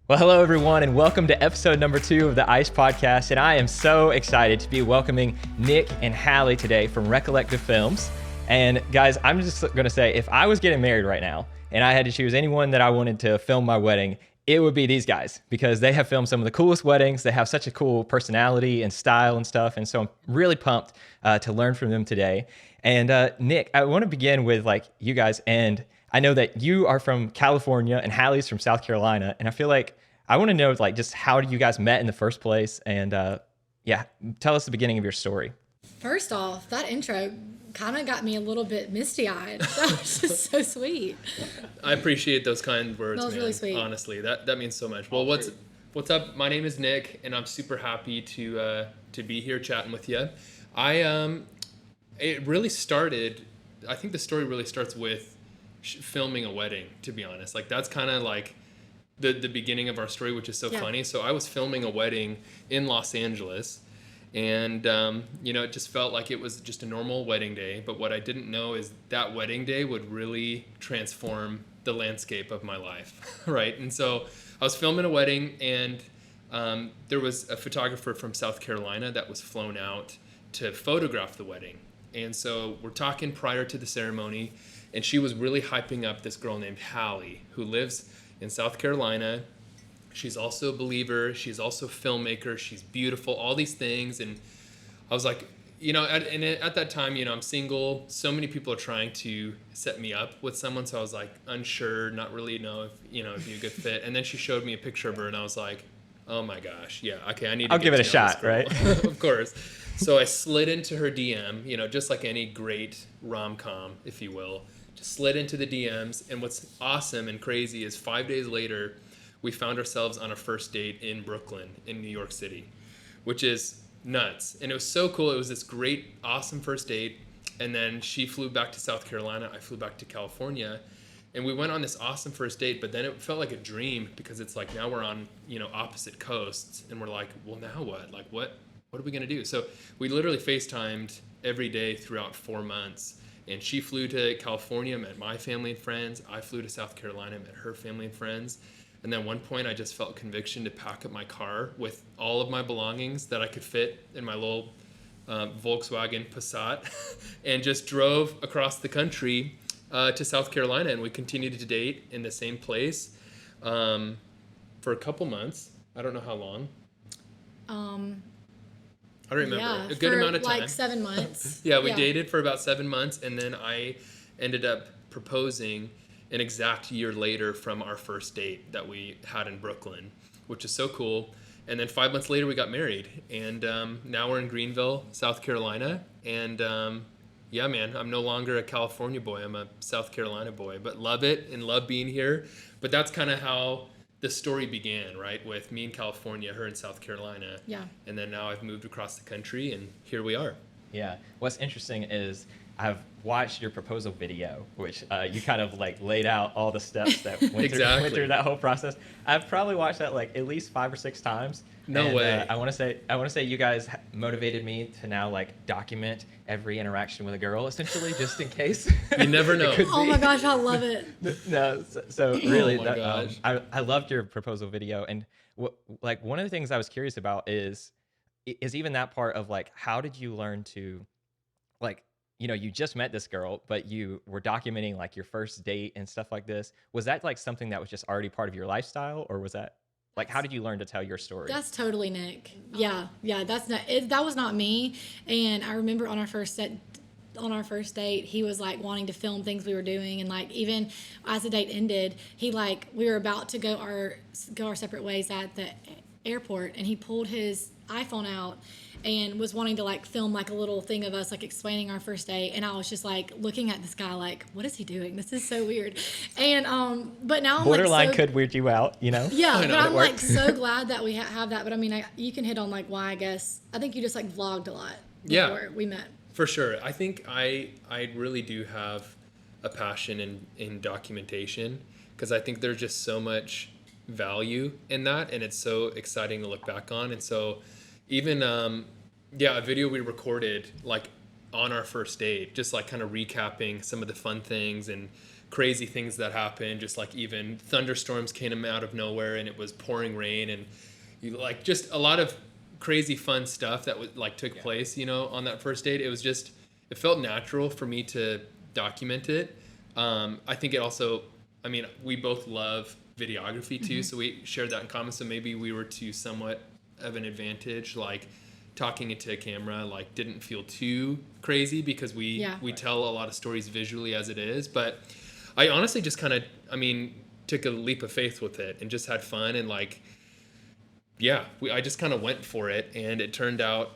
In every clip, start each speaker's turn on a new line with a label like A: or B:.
A: Well, hello, everyone, and welcome to episode number 2 of the ICE podcast. And I am so excited to be welcoming Nick and Hallie today from Recollective Films. And guys, I'm just going to say, if I was getting married right now and I had to choose anyone that I wanted to film my wedding, it would be these guys because they have filmed some of the coolest weddings. They have such a cool personality and style and stuff. And so I'm really pumped to learn from them today. And Nick, I want to begin with you guys. And I know that you are from California and Hallie's from South Carolina. And I feel like I want to know just how you guys met in the first place. And tell us the beginning of your story.
B: First off, that intro kind of got me a little bit misty-eyed. That was just so sweet.
C: I appreciate those kind words.
B: That was really sweet.
C: Honestly, that means so much. Well, what's up? My name is Nick, and I'm super happy to be here chatting with you. It really started. I think the story really starts with filming a wedding. To be honest, that's kind of the beginning of our story, which is so funny. So I was filming a wedding in Los Angeles. And, it just felt like it was just a normal wedding day. But what I didn't know is that wedding day would really transform the landscape of my life, right? And so I was filming a wedding, and there was a photographer from South Carolina that was flown out to photograph the wedding. And so we're talking prior to the ceremony, and she was really hyping up this girl named Hallie, who lives in South Carolina. She's also a believer. She's also a filmmaker. She's beautiful, all these things. And I was like, at that time, I'm single. So many people are trying to set me up with someone. So I was unsure, not really know if be a good fit. And then she showed me a picture of her, and I was like, oh my gosh, yeah, okay, I need to
A: I'll give it a shot, right?
C: Of course. So I slid into her DM, just like any great rom-com, if you will. Just slid into the DMs. And what's awesome and crazy is 5 days later, we found ourselves on a first date in Brooklyn, in New York City, which is nuts. And it was so cool. It was this great, awesome first date. And then she flew back to South Carolina. I flew back to California. And we went on this awesome first date, but then it felt like a dream because it's now we're on, opposite coasts. And we're like, well, now what? What are we going to do? So we literally FaceTimed every day throughout 4 months. And she flew to California, met my family and friends. I flew to South Carolina, met her family and friends. And then at one point, I just felt conviction to pack up my car with all of my belongings that I could fit in my little Volkswagen Passat and just drove across the country to South Carolina. And we continued to date in the same place for a couple months. I don't know how long. I don't remember. A good amount of time.
B: 7 months.
C: Yeah, we dated for about 7 months. And then I ended up proposing an exact year later from our first date that we had in Brooklyn, which is so cool. And then 5 months later, we got married. And now we're in Greenville, South Carolina. And man, I'm no longer a California boy. I'm a South Carolina boy, but love it and love being here. But that's kind of how the story began, right? With me in California, her in South Carolina.
B: Yeah.
C: And then now I've moved across the country, and here we are.
A: Yeah. What's interesting is I've watched your proposal video, which you kind of laid out all the steps that went through that whole process. I've probably watched that at least 5 or 6 times.
C: No way.
A: I want to say you guys motivated me to now document every interaction with a girl, essentially, just in case.
C: You never know.
B: Oh my gosh, I love it.
A: No, so really,
C: oh my gosh.
A: I loved your proposal video, and one of the things I was curious about is even that part of how did you learn to you just met this girl, but you were documenting your first date and stuff like this. Was that something that was just already part of your lifestyle, or was that how did you learn to tell your story?
B: That's totally Nick. Yeah, that's not it. That was not me. And I remember on our first date, he was wanting to film things we were doing, and even as the date ended, he we were about to go our separate ways at the airport, and he pulled his iPhone out and was wanting to film a little thing of us explaining our first date. And I was just looking at this guy what is he doing? This is so weird. And but now I'm
A: borderline could weird you out, Yeah,
B: but I'm so glad that we have that. But I mean, you can hit on why. I think you just vlogged a lot before we met.
C: For sure. I think I really do have a passion in documentation, because I think there's just so much value in that, and it's so exciting to look back on. And so even a video we recorded on our first date, just kind of recapping some of the fun things and crazy things that happened, just like even thunderstorms came out of nowhere and it was pouring rain, and you like just a lot of crazy fun stuff that was like took place, you know, on that first date. It was just, it felt natural for me to document it. I think it also, I mean, we both love videography too, so we shared that in common. So maybe we were to somewhat of an advantage, like talking into a camera like didn't feel too crazy because we tell a lot of stories visually as it is. But I honestly just kind of, I mean, took a leap of faith with it and just had fun, and like, I just kind of went for it, and it turned out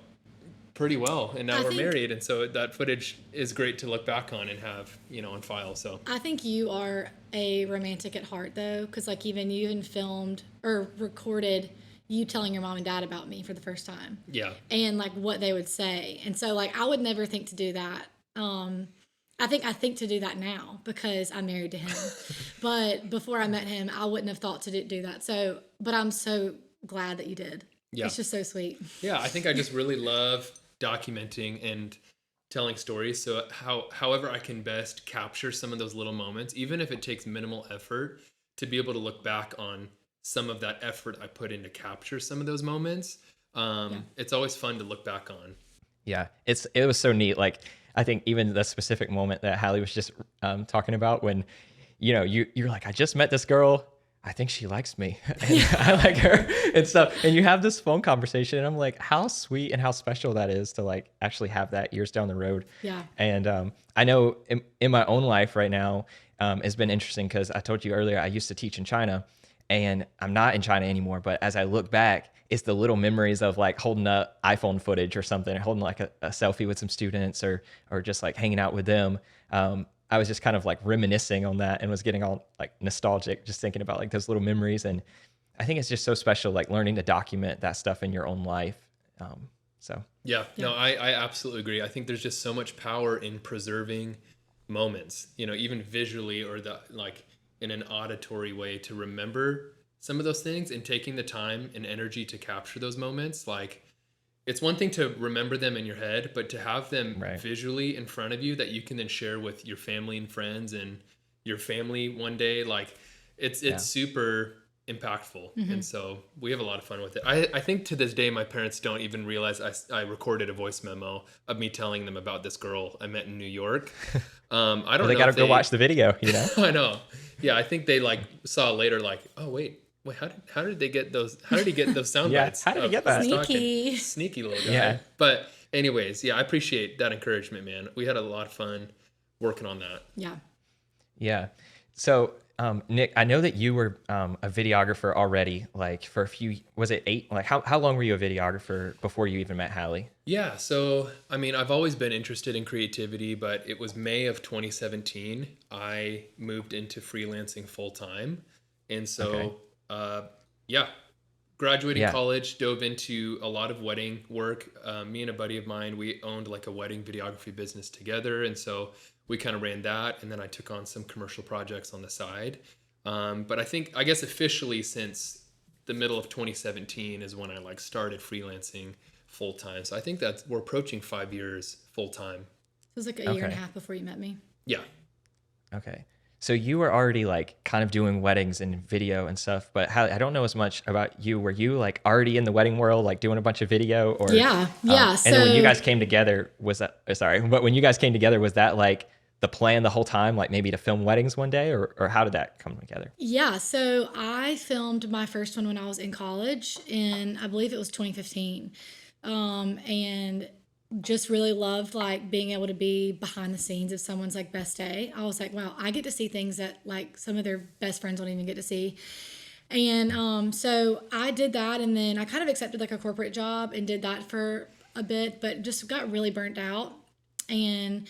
C: pretty well, and now we're married, and so that footage is great to look back on and have, you know, on file. So
B: I think you are a romantic at heart, though, because like you even filmed or recorded you telling your mom and dad about me for the first time.
C: Yeah.
B: And like what they would say. And so like I would never think to do that. I think to do that now because I'm married to him. But before I met him, I wouldn't have thought to do that. So, but I'm so glad that you did. Yeah. It's just so sweet.
C: Yeah, I think I just really love documenting and telling stories. So however I can best capture some of those little moments, even if it takes minimal effort, to be able to look back on some of that effort I put in to capture some of those moments. It's always fun to look back on.
A: Yeah, it was so neat. Like, I think even the specific moment that Hallie was just talking about when, you know, you're like, I just met this girl. I think she likes me and I like her and stuff. And you have this phone conversation, and I'm like, how sweet and how special that is to like actually have that years down the road.
B: Yeah.
A: And I know in my own life right now, it's been interesting because I told you earlier, I used to teach in China, and I'm not in China anymore. But as I look back, it's the little memories of like holding up iPhone footage or something, or holding like a selfie with some students, or just like hanging out with them. I was just kind of like reminiscing on that and was getting all like nostalgic, just thinking about like those little memories. And I think it's just so special, like learning to document that stuff in your own life. No,
C: I absolutely agree. I think there's just so much power in preserving moments, you know, even visually or like in an auditory way, to remember some of those things and taking the time and energy to capture those moments. Like, it's one thing to remember them in your head, but to have them visually in front of you that you can then share with your family and friends and your family one day, like it's super impactful. And so we have a lot of fun with it. I think to this day, my parents don't even realize I recorded a voice memo of me telling them about this girl I met in New York. I don't know.
A: They got to go watch the video, you know?
C: I know. Yeah. I think they like saw later, like, oh, wait, how did they get those? How did he get those sound bites?
A: How did he get that?
B: Sneaky
C: little guy. Yeah. But anyways, I appreciate that encouragement, man. We had a lot of fun working on that.
B: Yeah.
A: Yeah. So, Nick, I know that you were a videographer already, like for a few, was it 8? Like how long were you a videographer before you even met Hallie?
C: Yeah. So, I mean, I've always been interested in creativity, but it was May of 2017. I moved into freelancing full time. And so, graduating college, dove into a lot of wedding work. Me and a buddy of mine, we owned like a wedding videography business together. And so we kind of ran that. And then I took on some commercial projects on the side. But I guess officially since the middle of 2017 is when I like started freelancing full time. So I think that we're approaching 5 years full time.
B: It was like a year and a half before you met me.
C: Yeah.
A: Okay. So you were already like kind of doing weddings and video and stuff, but I don't know as much about you. Were you like already in the wedding world, like doing a bunch of video or?
B: Yeah.
A: And then when you guys came together, was that like the plan the whole time, like maybe to film weddings one day, or how did that come together?
B: Yeah. So I filmed my first one when I was in college, and I believe it was 2015. And just really loved like being able to be behind the scenes of someone's like best day. I was like, wow, I get to see things that like some of their best friends don't even get to see. And so I did that, and then I kind of accepted like a corporate job and did that for a bit, but just got really burnt out and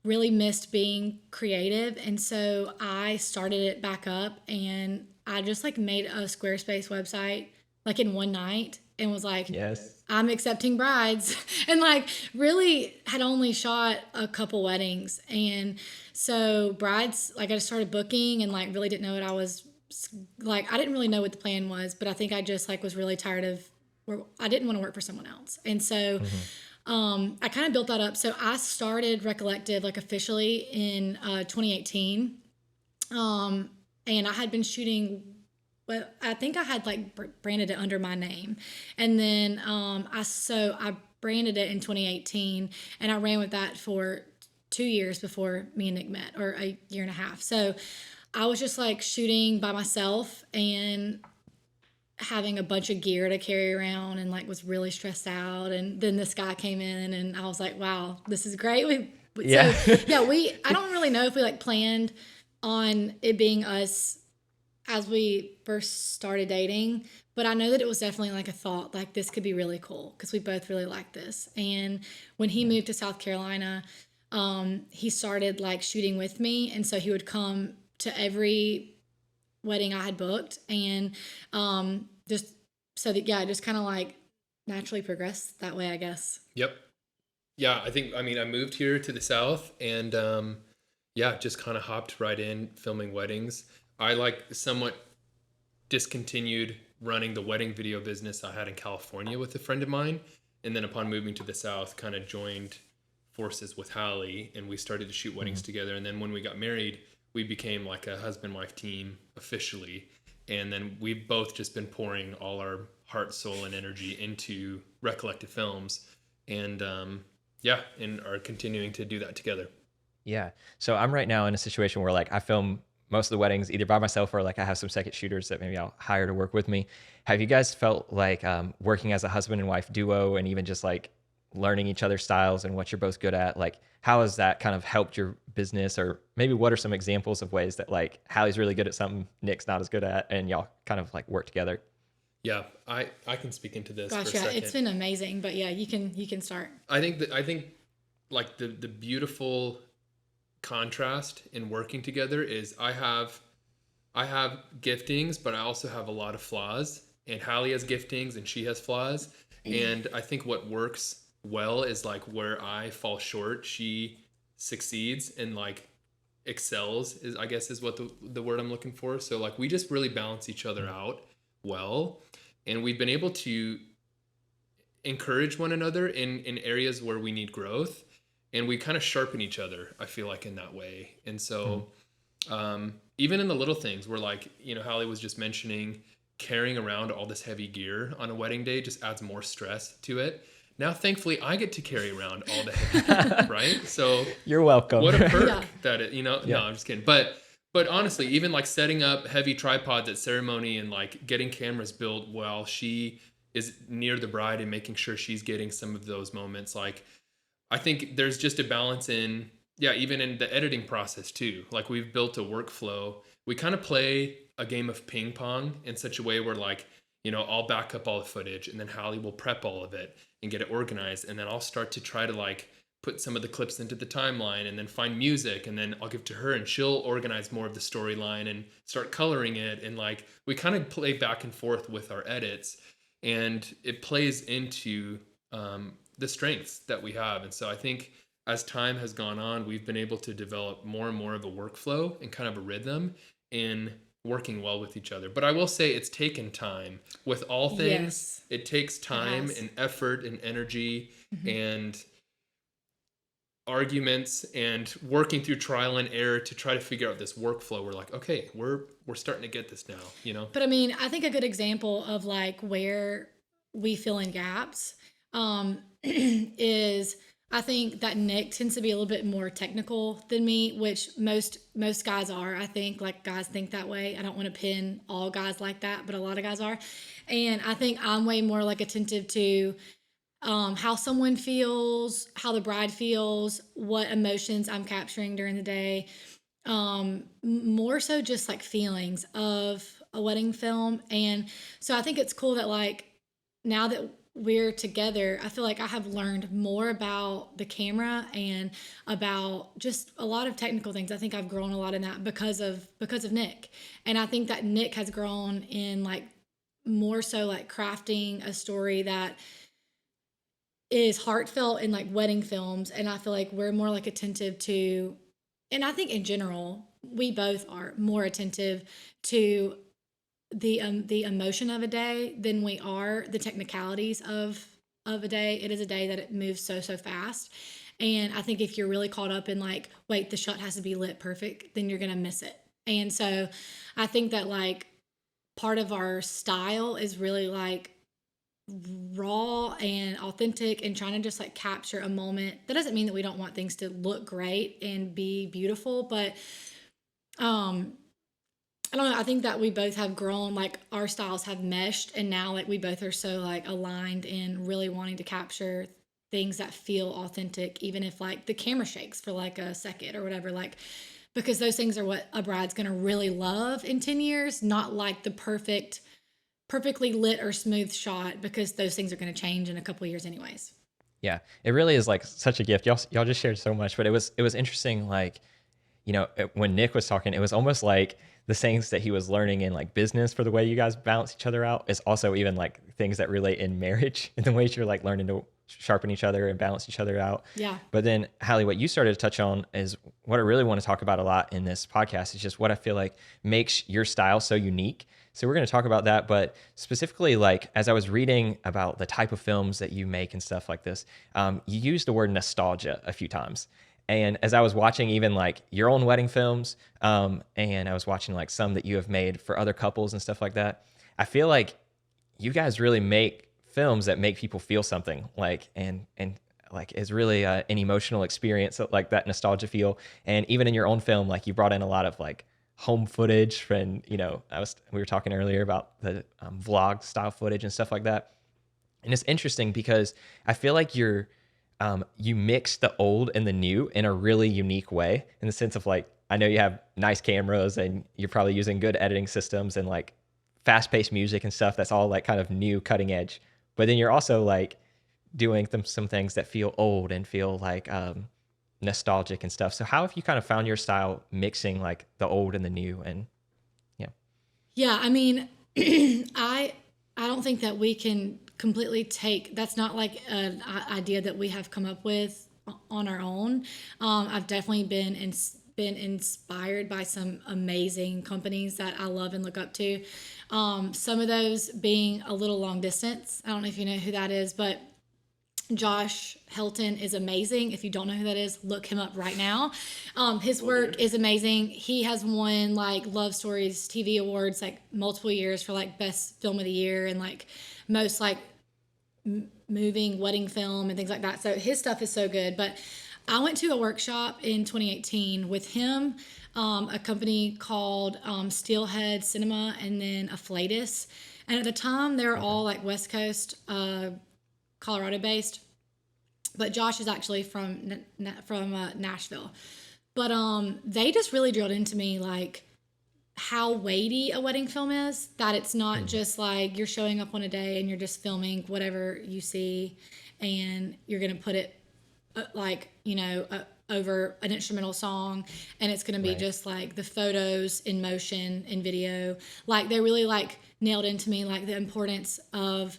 B: really missed being creative. And so I started it back up, and I just like made a Squarespace website like in one night and was like,
A: yes,
B: I'm accepting brides, and like really had only shot a couple weddings. And so brides, like I just started booking and like really didn't know what I was like. I didn't really know what the plan was, but I think I just like was really tired of, I didn't want to work for someone else. And so I kind of built that up. So I started Recollective like officially in 2018. And I had been shooting, but I think I had like branded it under my name. And then I branded it in 2018, and I ran with that for 2 years before me and Nick met, or a year and a half. So I was just like shooting by myself and having a bunch of gear to carry around, and like was really stressed out. And then this guy came in, and I was like, wow, this is great.
A: Yeah.
B: So yeah, I don't really know if we like planned on it being us as we first started dating, but I know that it was definitely like a thought, like this could be really cool because we both really like this. And when he moved to South Carolina, he started like shooting with me, and so he would come to every wedding I had booked, and just so that yeah, just kind of like naturally progressed that way, I guess.
C: Yep. Yeah, I mean, I moved here to the South, and yeah, just kind of hopped right in filming weddings. I like somewhat discontinued running the wedding video business I had in California with a friend of mine. And then upon moving to the South, kind of joined forces with Hallie, and we started to shoot weddings together. And then when we got married, we became like a husband-wife team officially. And then we've both just been pouring all our heart, soul, and energy into Recollective Films. And yeah, and are continuing to do that together.
A: Yeah. So I'm right now in a situation where like I film most of the weddings either by myself or like I have some second shooters that maybe I'll hire to work with me. Have you guys felt like working as a husband and wife duo, and even just like learning each other's styles and what you're both good at? Like, how has that kind of helped your business? Or maybe what are some examples of ways that like Hallie's really good at something Nick's not as good at, and y'all kind of like work together?
C: Yeah, I can speak into this
B: Gosh,
C: for a
B: yeah,
C: second.
B: it's been amazing. But yeah, you can start.
C: I think like the beautiful contrast in working together is I have giftings, but I also have a lot of flaws. And Hallie has giftings and she has flaws. And I think what works well is like where I fall short, she succeeds and like excels, is I guess is what the word I'm looking for. So like we just really balance each other out well. And we've been able to encourage one another in areas where we need growth, and we kind of sharpen each other, I feel like, in that way. And so even in the little things where like, you know, Hallie was just mentioning carrying around all this heavy gear on a wedding day just adds more stress to it. Now thankfully I get to carry around all the heavy gear, right? So
A: You're welcome.
C: what a perk
B: Yeah.
C: that it, you know.
A: Yeah.
C: No, I'm just kidding. But honestly, even like setting up heavy tripods at ceremony and like getting cameras built while she is near the bride and making sure she's getting some of those moments, like I think there's just a balance in, yeah, even in the editing process too. Like we've built a workflow. We kind of play a game of ping pong in such a way where like, you know, I'll back up all the footage and then Hallie will prep all of it and get it organized. And then I'll start to try to like put some of the clips into the timeline and then find music, and then I'll give to her and she'll organize more of the storyline and start coloring it. And like we kind of play back and forth with our edits, and it plays into the strengths that we have. And so I think as time has gone on, we've been able to develop more and more of a workflow and kind of a rhythm in working well with each other. But I will say it's taken time with all things.
B: Yes.
C: It takes time
B: has.
C: and effort and energy and arguments and working through trial and error to try to figure out this workflow. We're like, okay, we're starting to get this now, you know?
B: But I mean, I think a good example of like where we fill in gaps is I think that Nick tends to be a little bit more technical than me, which most guys are. I think like guys think that way. I don't want to pin all guys like that, but a lot of guys are. And I think I'm way more like attentive to how someone feels, how the bride feels, what emotions I'm capturing during the day. More so just like feelings of a wedding film. And so I think it's cool that like now that we're together, I feel like I have learned more about the camera and about just a lot of technical things. I think I've grown a lot in that because of Nick. And I think that Nick has grown in like more so like crafting a story that is heartfelt in like wedding films. And I feel like we're more like attentive to, and I think in general, we both are more attentive to the emotion of a day than we are the technicalities of a day. It is a day that it moves so fast. And I think if you're really caught up in like, wait, the shot has to be lit perfect, then you're going to miss it. And so I think that like part of our style is really like raw and authentic and trying to just like capture a moment. That doesn't mean that we don't want things to look great and be beautiful, but um I don't know. I think that we both have grown, like our styles have meshed, and now like we both are so like aligned in really wanting to capture things that feel authentic, even if like the camera shakes for like a second or whatever. Like, because those things are what a bride's gonna really love in 10 years, not like the perfectly lit or smooth shot, because those things are gonna change in a couple of years, anyways.
A: Yeah, it really is like such a gift. Y'all just shared so much, but it was interesting. Like, when Nick was talking, it was almost like the things that he was learning in like business for the way you guys balance each other out is also even like things that relate in marriage in the ways you're like learning to sharpen each other and balance each other out.
B: Yeah.
A: But then, Hallie, what you started to touch on is what I really want to talk about a lot in this podcast is just what I feel like makes your style so unique. So we're going to talk about that, but specifically, like as I was reading about the type of films that you make and stuff like this, you used the word nostalgia a few times. And as I was watching even like your own wedding films, and I was watching like some that you have made for other couples and stuff like that, I feel like you guys really make films that make people feel something, like and like is really an emotional experience, like that nostalgia feel. And even in your own film, like you brought in a lot of like home footage, and we were talking earlier about the vlog style footage and stuff like that. And it's interesting because I feel like you mix the old and the new in a really unique way, in the sense of like, I know you have nice cameras and you're probably using good editing systems and like fast paced music and stuff. That's all like kind of new, cutting edge. But then you're also like doing some things that feel old and feel like nostalgic and stuff. So how have you kind of found your style mixing like the old and the new? And yeah.
B: Yeah, I mean, I don't think that we can completely take. That's not like an idea that we have come up with on our own. I've definitely been inspired by some amazing companies that I love and look up to. Some of those being a little long distance. I don't know if you know who that is, but Josh Helton is amazing. If you don't know who that is, look him up right now. His work is amazing. He has won like Love Stories TV awards like multiple years for like best film of the year and like most like moving wedding film and things like that. So his stuff is so good. But I went to a workshop in 2018 with him, a company called Steelhead Cinema, and then Afflatus. And at the time, they were all like West Coast, Colorado based, but Josh is actually from Nashville. But they just really drilled into me like how weighty a wedding film is, that it's not just like you're showing up on a day and you're just filming whatever you see and you're going to put it over an instrumental song, and it's going to be just like the photos in motion in video. Like they really like nailed into me like the importance of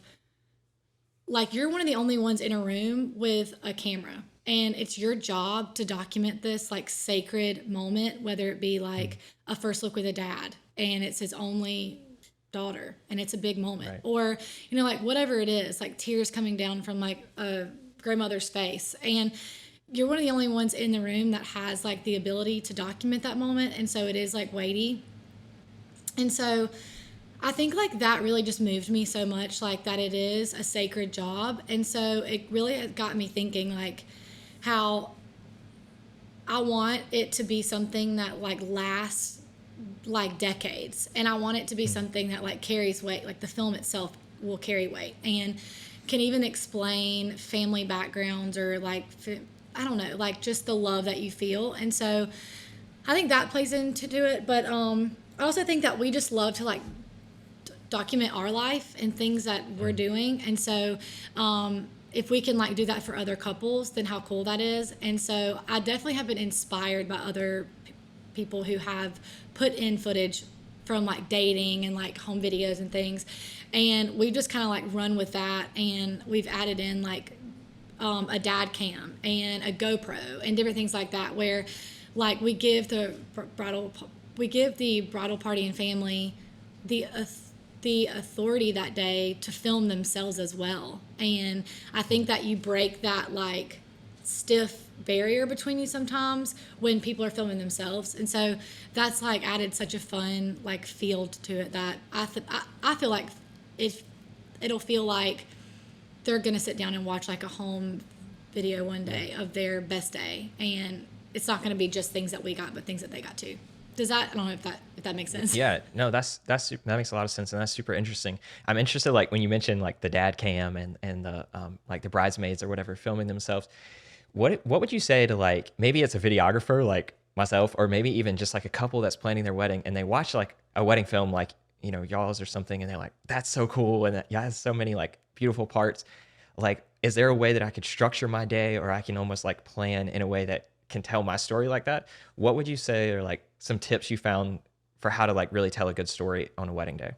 B: like you're one of the only ones in a room with a camera, and it's your job to document this like sacred moment, whether it be like a first look with a dad and it's his only daughter and it's a big moment, or like whatever it is, like tears coming down from like a grandmother's face, and you're one of the only ones in the room that has like the ability to document that moment. And so it is like weighty. And so I think like that really just moved me so much, like that it is a sacred job. And so it really got me thinking like how I want it to be something that like lasts like decades. And I want it to be something that like carries weight, like the film itself will carry weight and can even explain family backgrounds or like, I don't know, like just the love that you feel. And so I think that plays into it. But I also think that we just love to like document our life and things that we're doing. And so if we can like do that for other couples, then how cool that is. And so I definitely have been inspired by other people who have put in footage from like dating and like home videos and things. And we've just kind of like run with that. And we've added in like a dad cam and a GoPro and different things like that, where like we give the bridal party and family the authority that day to film themselves as well. And I think that you break that like stiff barrier between you sometimes when people are filming themselves. And so that's like added such a fun like field to it that I feel like it'll feel like they're going to sit down and watch like a home video one day of their best day. And it's not going to be just things that we got, but things that they got too. Does that, I don't know if that makes sense.
A: Yeah, no, that makes a lot of sense, and that's super interesting. I'm interested, like when you mentioned like the dad cam and the like the bridesmaids or whatever filming themselves. What would you say to like maybe it's a videographer like myself, or maybe even just like a couple that's planning their wedding and they watch like a wedding film like y'all's or something, and they're like, that's so cool, and that has so many like beautiful parts. Like, is there a way that I could structure my day, or I can almost like plan in a way that can tell my story like that? What would you say are like some tips you found for how to like really tell a good story on a wedding day?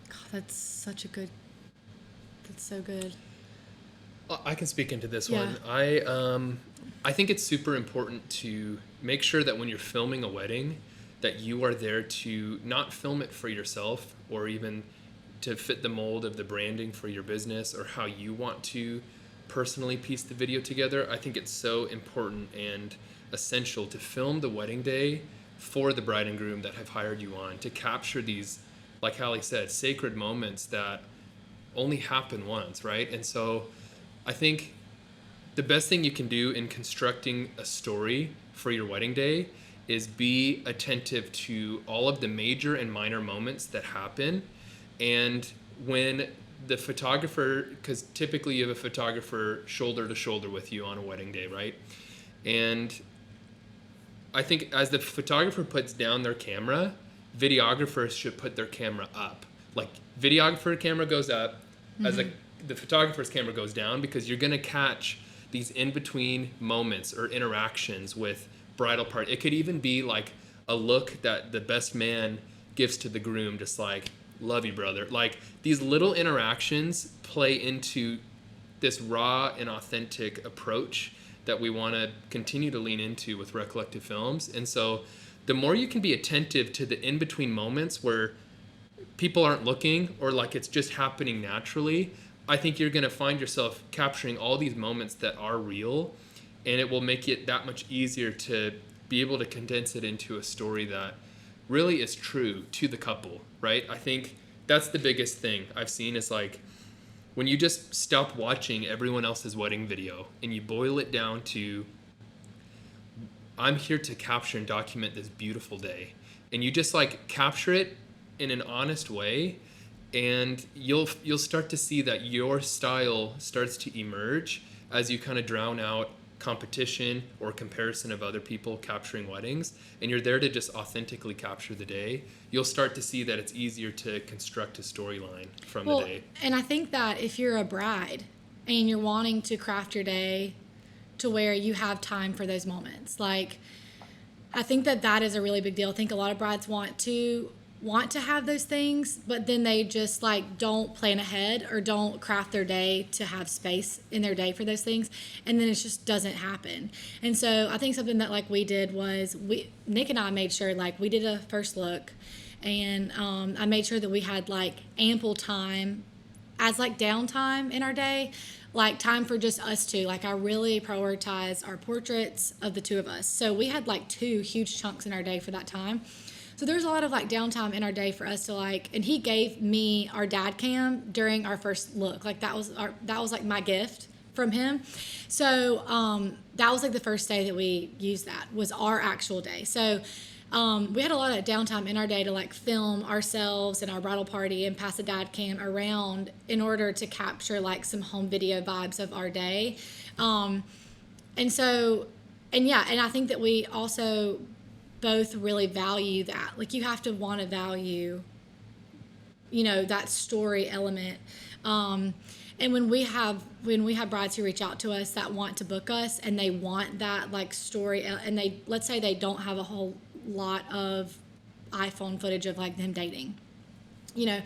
B: God, that's so good.
C: I can speak into this
B: Yeah.
C: one. I think it's super important to make sure that when you're filming a wedding, that you are there to not film it for yourself or even to fit the mold of the branding for your business or how you want to personally piece the video together. I think it's so important and essential to film the wedding day for the bride and groom that have hired you on, to capture these, like Hallie said, sacred moments that only happen once, right? And so I think the best thing you can do in constructing a story for your wedding day is be attentive to all of the major and minor moments that happen. And when the photographer, because typically you have a photographer shoulder to shoulder with you on a wedding day, right? And I think as the photographer puts down their camera, videographers should put their camera up. Like, videographer camera goes up, as the photographer's camera goes down, because you're going to catch these in-between moments or interactions with bridal party. It could even be like a look that the best man gives to the groom, just like, love you, brother. Like, these little interactions play into this raw and authentic approach that we want to continue to lean into with Recollective Films. And so the more you can be attentive to the in-between moments where people aren't looking or like it's just happening naturally, I think you're going to find yourself capturing all these moments that are real, and it will make it that much easier to be able to condense it into a story that really is true to the couple, right? I think that's the biggest thing I've seen is like when you just stop watching everyone else's wedding video and you boil it down to, I'm here to capture and document this beautiful day, and you just like capture it in an honest way, and you'll start to see that your style starts to emerge as you kind of drown out competition or comparison of other people capturing weddings, and you're there to just authentically capture the day. You'll start to see that it's easier to construct a storyline from the day.
B: And I think that if you're a bride and you're wanting to craft your day to where you have time for those moments, like, I think that is a really big deal. I think a lot of brides want to have those things, but then they just like don't plan ahead or don't craft their day to have space in their day for those things, and then it just doesn't happen. And so I think something that like we did was Nick and I made sure like we did a first look, and I made sure that we had like ample time as like downtime in our day, like time for just us two. Like, I really prioritized our portraits of the two of us, so we had like 2 huge chunks in our day for that time. So there's a lot of like downtime in our day for us to like, and he gave me our dad cam during our first look. Like that was like my gift from him. So that was like the first day that we used that was our actual day. So we had a lot of downtime in our day to like film ourselves and our bridal party and pass the dad cam around in order to capture like some home video vibes of our day. And I think that we also both really value that. Like, you have to want to value, that story element. And when we have brides who reach out to us that want to book us and they want that like story, and let's say they don't have a whole lot of iPhone footage of like them dating, I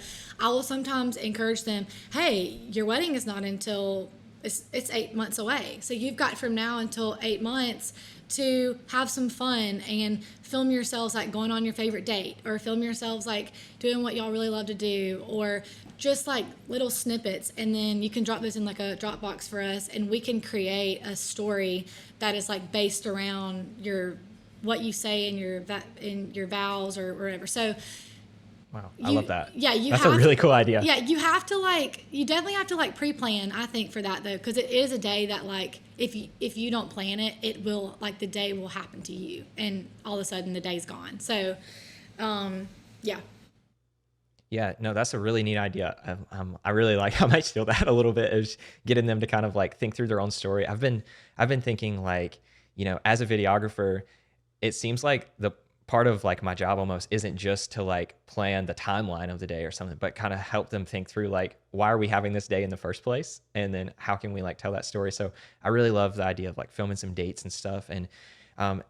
B: will sometimes encourage them, hey, your wedding is not until it's 8 months away. So you've got from now until 8 months to have some fun and film yourselves like going on your favorite date, or film yourselves like doing what y'all really love to do, or just like little snippets, and then you can drop those in like a Dropbox for us, and we can create a story that is like based around what you say in your vows or whatever. So
A: Wow, I love that.
B: Yeah,
A: that's a really cool idea.
B: Yeah, you definitely have to like pre-plan, I think, for that though, because it is a day that like if you don't plan it, it will, like, the day will happen to you, and all of a sudden the day's gone. So, yeah.
A: Yeah, no, that's a really neat idea. I really like. I might steal that a little bit, is getting them to kind of like think through their own story. I've been thinking, like, as a videographer, it seems like the part of like my job almost isn't just to like plan the timeline of the day or something, but kind of help them think through, like, why are we having this day in the first place, and then how can we like tell that story. So I really love the idea of like filming some dates and stuff. And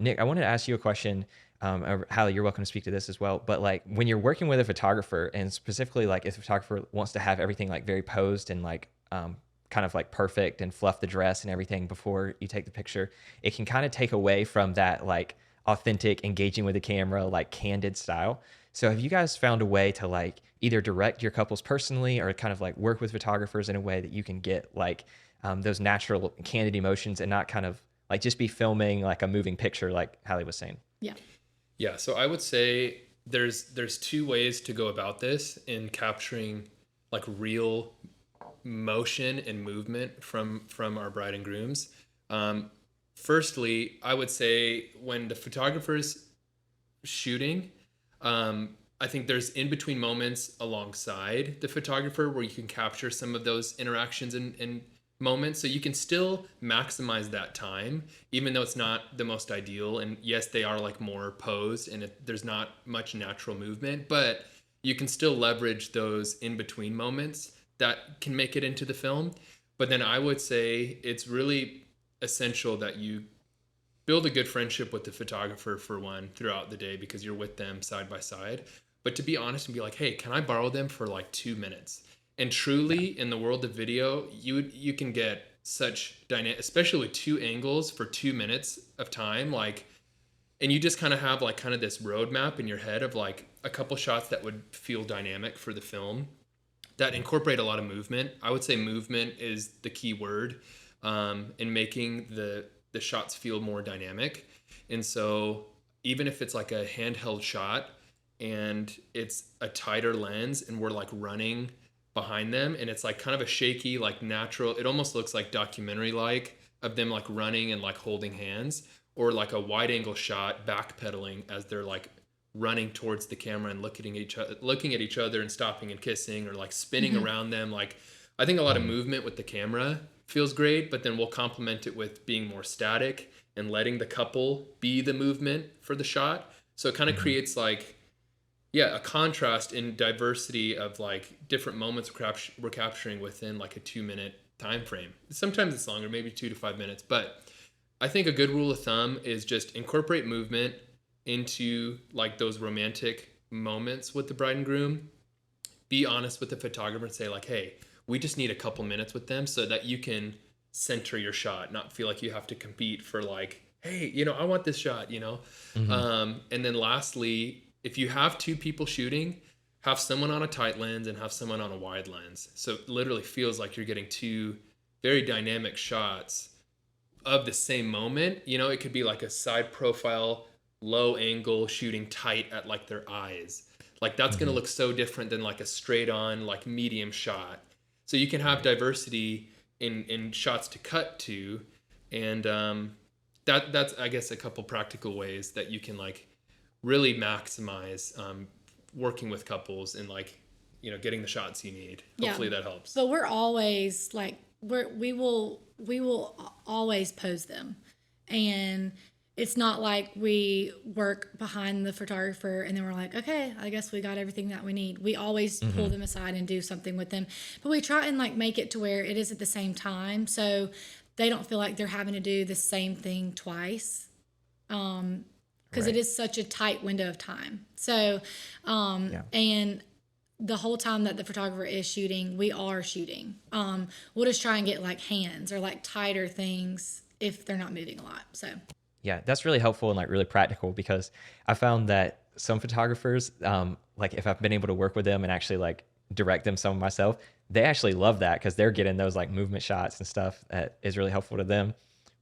A: Nick, I wanted to ask you a question. Hallie, you're welcome to speak to this as well. But like, when you're working with a photographer, and specifically like if a photographer wants to have everything like very posed and like kind of like perfect and fluff the dress and everything before you take the picture, it can kind of take away from that like authentic, engaging with the camera, like candid style. So have you guys found a way to like either direct your couples personally, or kind of like work with photographers in a way that you can get like those natural candid emotions, and not kind of like just be filming like a moving picture, like Hallie was saying?
B: Yeah.
C: Yeah, so I would say there's two ways to go about this in capturing like real motion and movement from our bride and grooms. Firstly, I would say when the photographer's shooting, I think there's in between moments alongside the photographer where you can capture some of those interactions and moments, so you can still maximize that time, even though it's not the most ideal. And yes, they are like more posed, and there's not much natural movement, but you can still leverage those in between moments that can make it into the film. But then I would say it's really essential that you build a good friendship with the photographer, for one, throughout the day, because you're with them side by side. But to be honest and be like, hey, can I borrow them for like 2 minutes? And truly, in the world of video, you can get such dynamic, especially with 2 angles for 2 minutes of time, like, and you just kind of have like kind of this roadmap in your head of like a couple shots that would feel dynamic for the film, that incorporate a lot of movement. I would say movement is the key word in making the shots feel more dynamic. And so even if it's like a handheld shot and it's a tighter lens and we're like running behind them, and it's like kind of a shaky, like natural, it almost looks like documentary like of them like running and like holding hands, or like a wide angle shot backpedaling as they're like running towards the camera and looking at each other and stopping and kissing, or like spinning around them. Like, I think a lot of movement with the camera feels great, but then we'll complement it with being more static and letting the couple be the movement for the shot. So it kind of creates like, yeah, a contrast in diversity of like different moments we're capturing within like a 2-minute time frame. Sometimes it's longer, maybe 2 to 5 minutes. But I think a good rule of thumb is just incorporate movement into like those romantic moments with the bride and groom. Be honest with the photographer and say like, hey, we just need a couple minutes with them so that you can center your shot, not feel like you have to compete for like, hey, I want this shot, And then lastly, if you have 2 people shooting, have someone on a tight lens and have someone on a wide lens. So it literally feels like you're getting 2 very dynamic shots of the same moment. It could be like a side profile, low angle, shooting tight at like their eyes. Like that's going to look so different than like a straight on, like medium shot. So you can have diversity in shots to cut to. And that's, I guess, a couple practical ways that you can like really maximize working with couples and like, getting the shots you need. Hopefully that helps.
B: But we're always like, we will always pose them. And it's not like we work behind the photographer and then we're like, okay, I guess we got everything that we need. We always pull them aside and do something with them. But we try and like make it to where it is at the same time, so they don't feel like they're having to do the same thing twice. Because it is such a tight window of time. So, and the whole time that the photographer is shooting, we are shooting. We'll just try and get like hands or like tighter things if they're not moving a lot. So.
A: yeah, that's really helpful and like really practical, because I found that some photographers, like if I've been able to work with them and actually like direct them some of myself, they actually love that because they're getting those like movement shots and stuff that is really helpful to them.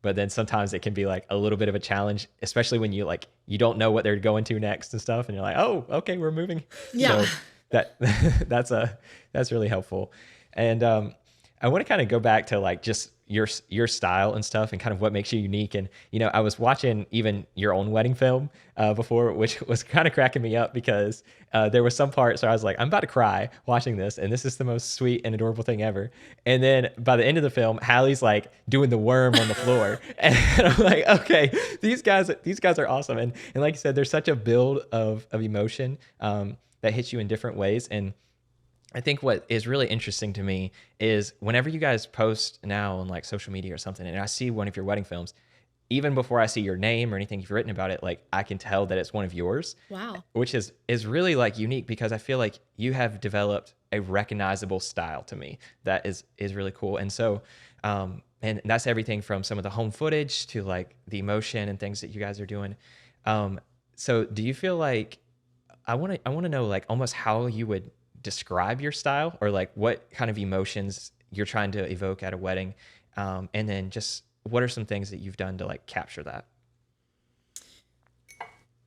A: But then sometimes it can be like a little bit of a challenge, especially when you don't know what they're going to next and stuff, and you're like, oh, okay, we're moving.
B: Yeah.
A: So that that's really helpful. And I want to kind of go back to like just your style and stuff and kind of what makes you unique. And I was watching even your own wedding film before, which was kind of cracking me up because there was some parts where I was like, I'm about to cry watching this, and this is the most sweet and adorable thing ever. And then by the end of the film, Hallie's like doing the worm on the floor, and I'm like, okay, these guys are awesome. And like you said, there's such a build of emotion that hits you in different ways. And I think what is really interesting to me is whenever you guys post now on like social media or something, and I see one of your wedding films, even before I see your name or anything you've written about it, like I can tell that it's one of yours.
B: Wow.
A: Which is really like unique, because I feel like you have developed a recognizable style to me that is really cool. And so, and that's everything from some of the home footage to like the emotion and things that you guys are doing. So do you feel like I want to know like almost how you would describe your style, or like what kind of emotions you're trying to evoke at a wedding, and then just what are some things that you've done to like capture that?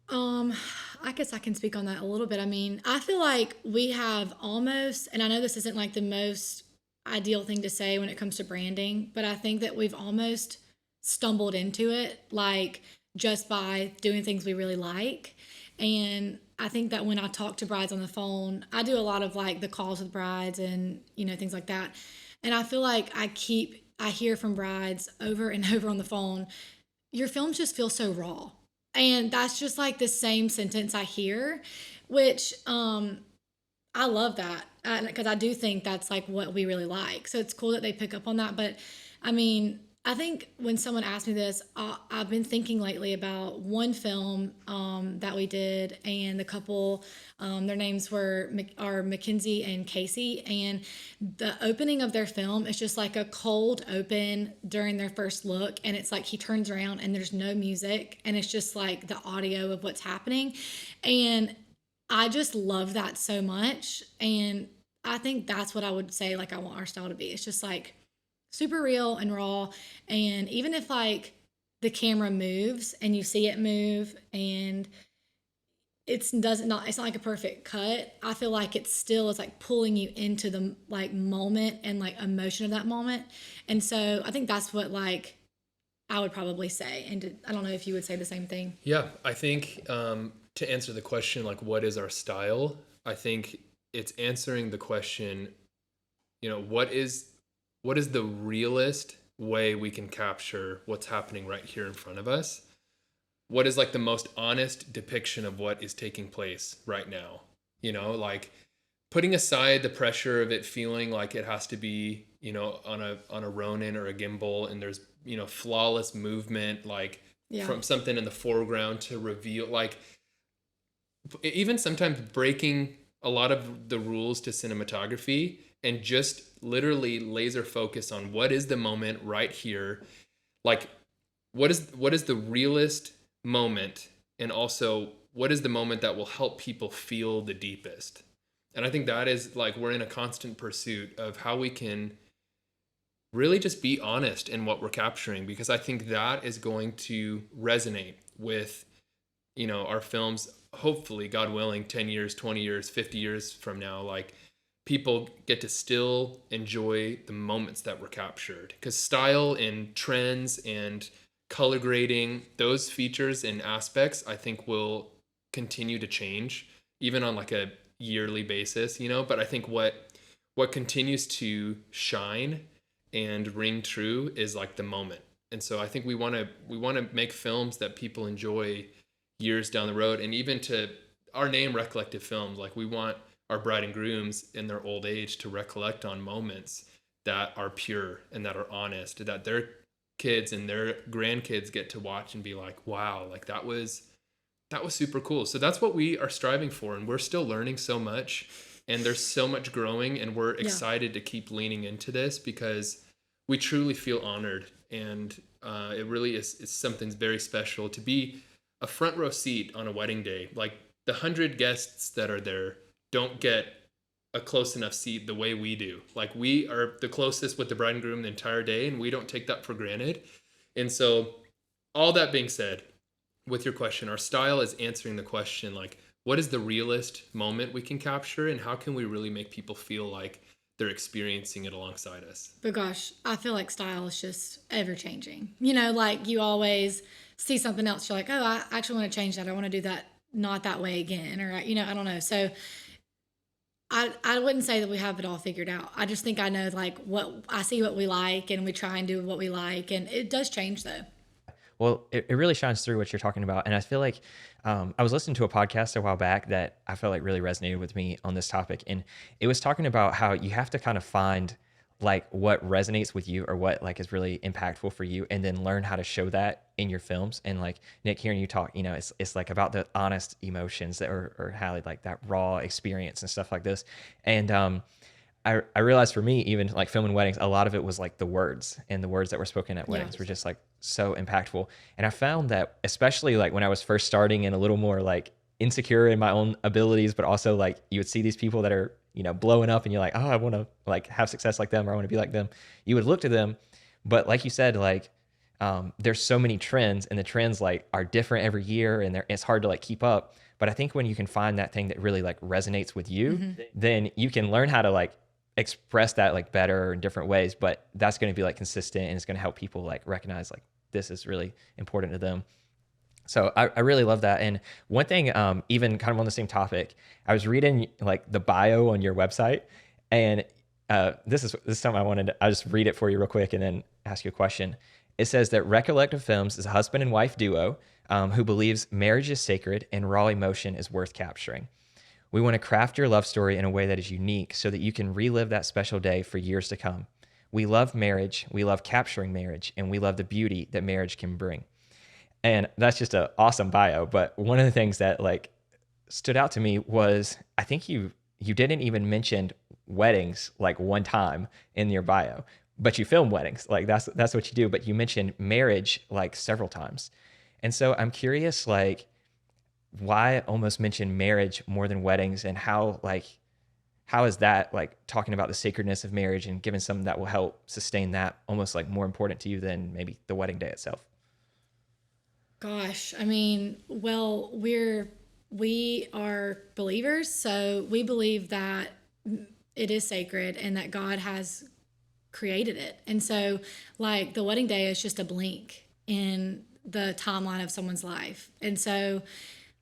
B: I guess I can speak on that a little bit. I mean, I feel like we have almost, and I know this isn't like the most ideal thing to say when it comes to branding, but I think that we've almost stumbled into it, like just by doing things we really like. And I think that when I talk to brides on the phone, I do a lot of like the calls with brides and, things like that. And I feel like I hear from brides over and over on the phone, your films just feel so raw. And that's just like the same sentence I hear, which I love that, because I do think that's like what we really like. So it's cool that they pick up on that. But I mean, I think when someone asked me this, I've been thinking lately about one film that we did, and the couple, their names are Mackenzie and Casey, and the opening of their film is just like a cold open during their first look, and it's like he turns around and there's no music, and it's just like the audio of what's happening, and I just love that so much, and I think that's what I would say like I want our style to be. It's just like super real and raw. And even if like the camera moves and you see it move and it's not like a perfect cut, I feel like it still is like pulling you into the like moment and like emotion of that moment. And so I think that's what like I would probably say. And I don't know if you would say the same thing.
C: Yeah, I think to answer the question, like, what is our style? I think it's answering the question, what is the realest way we can capture what's happening right here in front of us? What is like the most honest depiction of what is taking place right now? Like putting aside the pressure of it feeling like it has to be, on a Ronin or a gimbal, and there's, flawless movement, like from something in the foreground to reveal, like even sometimes breaking a lot of the rules to cinematography and just literally laser focus on what is the moment right here. Like what is the realest moment, and also what is the moment that will help people feel the deepest. And I think that is like, we're in a constant pursuit of how we can really just be honest in what we're capturing, because I think that is going to resonate with, our films, hopefully, God willing, 10 years, 20 years, 50 years from now. Like, people get to still enjoy the moments that were captured, because style and trends and color grading, those features and aspects, I think will continue to change even on like a yearly basis, but I think what continues to shine and ring true is like the moment. And so I think we want to make films that people enjoy years down the road. And even to our name, Recollective Films, like we want our bride and grooms in their old age to recollect on moments that are pure and that are honest, that their kids and their grandkids get to watch and be like, wow, like that was super cool. So that's what we are striving for. And we're still learning so much, and there's so much growing, and we're excited to keep leaning into this, because we truly feel honored And it really is something very special to be a front row seat on a wedding day. Like the 100 guests that are there don't get a close enough seat the way we do. Like we are the closest with the bride and groom the entire day, and we don't take that for granted. And so all that being said, with your question, our style is answering the question, like, what is the realest moment we can capture, and how can we really make people feel like they're experiencing it alongside us?
B: But gosh, I feel like style is just ever changing. You know, like you always see something else, you're like, oh, I actually want to change that. I want to do that not that way again. Or, you know, I don't know. So I wouldn't say that we have it all figured out. I just think I know like what I see what we like and we try and do what we like. And it does change though.
A: Well, it really shines through what you're talking about. And I feel like I was listening to a podcast a while back that I felt like really resonated with me on this topic. And it was talking about how you have to kind of find like what resonates with you or what like is really impactful for you, and then learn how to show that in your films. And like Nick, hearing you talk, you know, it's like about the honest emotions that, or Hallie, like that raw experience and stuff like this. And I realized for me, even like filming weddings, a lot of it was like the words, and the words that were spoken at weddings were just like so impactful. And I found that especially like when I was first starting and a little more like insecure in my own abilities, but also like you would see these people that are, you know, blowing up and you're like, oh, I want to like have success like them, or I want to be like them. You would look to them. But like you said, like there's so many trends, and the trends like are different every year, and it's hard to like keep up. But I think when you can find that thing that really like resonates with you, then you can learn how to like express that like better in different ways. But that's going to be like consistent, and it's going to help people like recognize like this is really important to them. So I really love that. And one thing, even kind of on the same topic, I was reading like the bio on your website, and this is something I'll just read it for you real quick and then ask you a question. It says that Recollective Films is a husband and wife duo who believes marriage is sacred and raw emotion is worth capturing. We want to craft your love story in a way that is unique so that you can relive that special day for years to come. We love marriage, we love capturing marriage, and we love the beauty that marriage can bring. And that's just an awesome bio. But one of the things that like stood out to me was I think you didn't even mention weddings like one time in your bio, but you film weddings. Like that's what you do. But you mentioned marriage like several times. And so I'm curious, like, why almost mention marriage more than weddings, and how is that like talking about the sacredness of marriage and giving something that will help sustain that almost like more important to you than maybe the wedding day itself?
B: Gosh, I mean, well, we are believers, so we believe that it is sacred and that God has created it. And so like the wedding day is just a blink in the timeline of someone's life. And so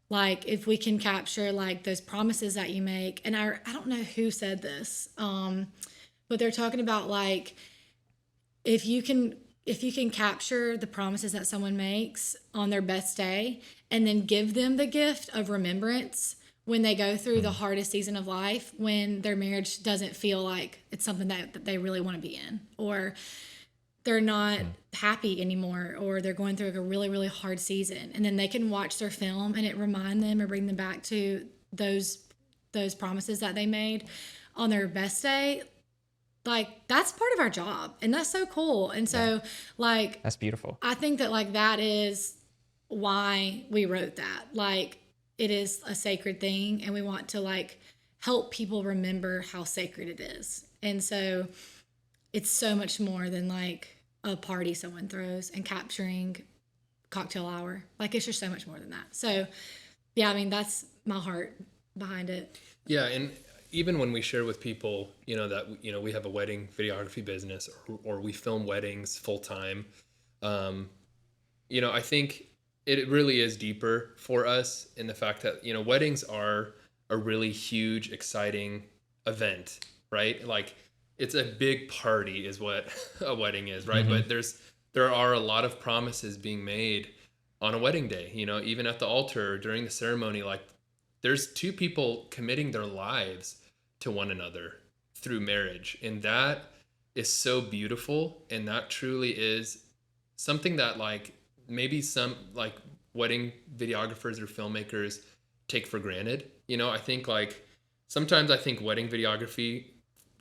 B: like if we can capture like those promises that you make, and I don't know who said this, but they're talking about like if you can capture the promises that someone makes on their best day and then give them the gift of remembrance when they go through the hardest season of life, when their marriage doesn't feel like it's something that they really want to be in, or they're not happy anymore, or they're going through like a really, really hard season, and then they can watch their film and it remind them or bring them back to those promises that they made on their best day. Like that's part of our job, and that's so cool. And so like
A: That's beautiful.
B: I think that like that is why we wrote that. Like it is a sacred thing, and we want to like help people remember how sacred it is. And so it's so much more than like a party someone throws and capturing cocktail hour. Like it's just so much more than that. So yeah, I mean that's my heart behind it.
C: Yeah, and even when we share with people, that, we have a wedding videography business, or we film weddings full time, I think it really is deeper for us in the fact that, weddings are a really huge, exciting event, right? Like it's a big party is what a wedding is, right? But there are a lot of promises being made on a wedding day, even at the altar during the ceremony. Like there's two people committing their lives to one another through marriage. And that is so beautiful. And that truly is something that like maybe some like wedding videographers or filmmakers take for granted. I think like sometimes I think wedding videography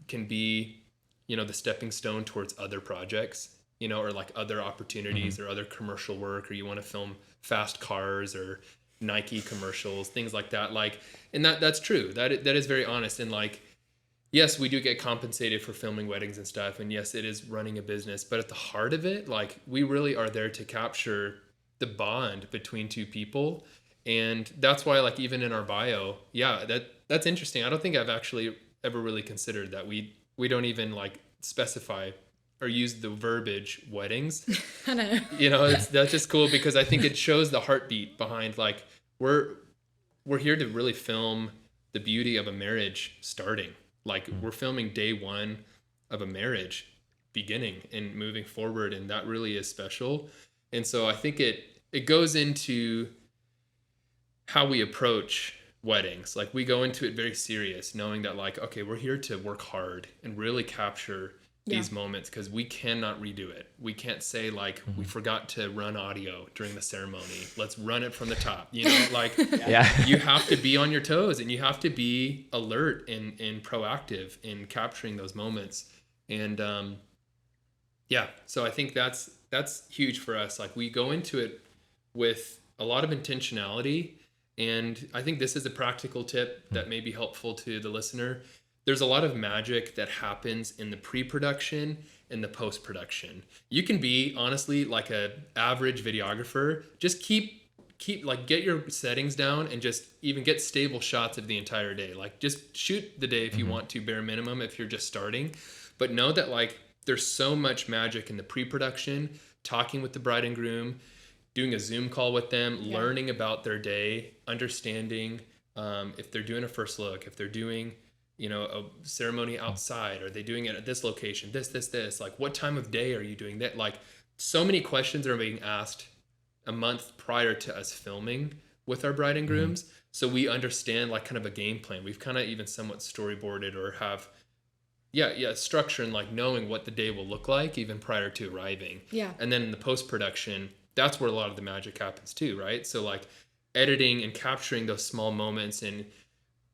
C: can be, the stepping stone towards other projects. or like other opportunities or other commercial work, or you want to film fast cars or Nike commercials, things like that. Like, and that's true. That is very honest. And like, yes, we do get compensated for filming weddings and stuff. And yes, it is running a business, but at the heart of it, like, we really are there to capture the bond between two people. And that's why, like, even in our bio, that's interesting. I don't think I've actually ever really considered that. We don't even like specify or use the verbiage weddings.
B: I know.
C: That's just cool, because I think it shows the heartbeat behind, like, we're here to really film the beauty of a marriage starting. Like, we're filming day one of a marriage beginning and moving forward, and that really is special. And so I think it goes into how we approach weddings. Like, we go into it very serious, knowing that, like, okay, we're here to work hard and really capture these moments, because we cannot redo it. We can't say, like, we forgot to run audio during the ceremony, let's run it from the top. Like, you have to be on your toes, and you have to be alert and proactive in capturing those moments. And so I think that's huge for us. Like, we go into it with a lot of intentionality, and I think this is a practical tip that may be helpful to the listener. There's a lot of magic that happens in the pre-production and the post-production. You can be, honestly, like a average videographer. Just keep like, get your settings down and just even get stable shots of the entire day. Like, just shoot the day if you want to, bare minimum, if you're just starting. But know that, like, there's so much magic in the pre-production, talking with the bride and groom, doing a Zoom call with them, learning about their day, understanding if they're doing a first look, if they're doing a ceremony outside, are they doing it at this location, this, like, what time of day are you doing that? Like, so many questions are being asked a month prior to us filming with our bride and grooms. So we understand, like, kind of a game plan. We've kind of even somewhat storyboarded or have structure, and like knowing what the day will look like even prior to arriving. And then in the post-production, that's where a lot of the magic happens too, right? So, like, editing and capturing those small moments and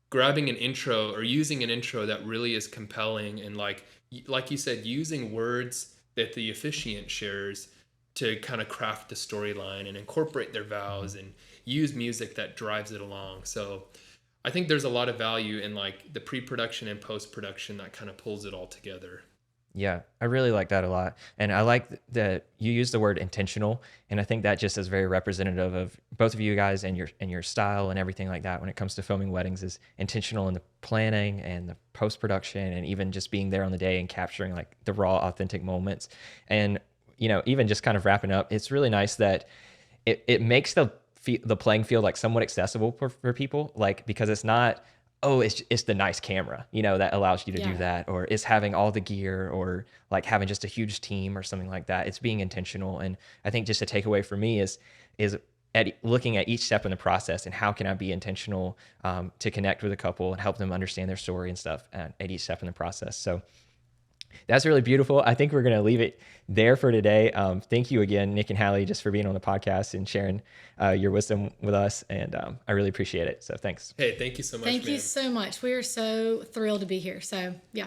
C: grabbing an intro or using an intro that really is compelling, and like you said, using words that the officiant shares to kind of craft the storyline and incorporate their vows and use music that drives it along. So I think there's a lot of value in, like, the pre-production and post-production that kind of pulls it all together.
A: Yeah, I really like that a lot. And I like that you use the word intentional. And I think that just is very representative of both of you guys and your style and everything like that when it comes to filming weddings, is intentional in the planning and the post-production, and even just being there on the day and capturing, like, the raw, authentic moments. And, even just kind of wrapping up, it's really nice that it makes the playing field, like, somewhat accessible for people, like, because it's not, oh, it's the nice camera, that allows you to do that, or it's having all the gear, or like having just a huge team or something like that. It's being intentional. And I think just a takeaway for me is looking at each step in the process, and how can I be intentional to connect with a couple and help them understand their story and stuff at each step in the process. So that's really beautiful. I think we're going to leave it there for today. Thank you again, Nick and Hallie, just for being on the podcast and sharing your wisdom with us. And I really appreciate it. So thanks.
C: Hey, thank you so much.
B: Thank you so much. We are so thrilled to be here. So, yeah.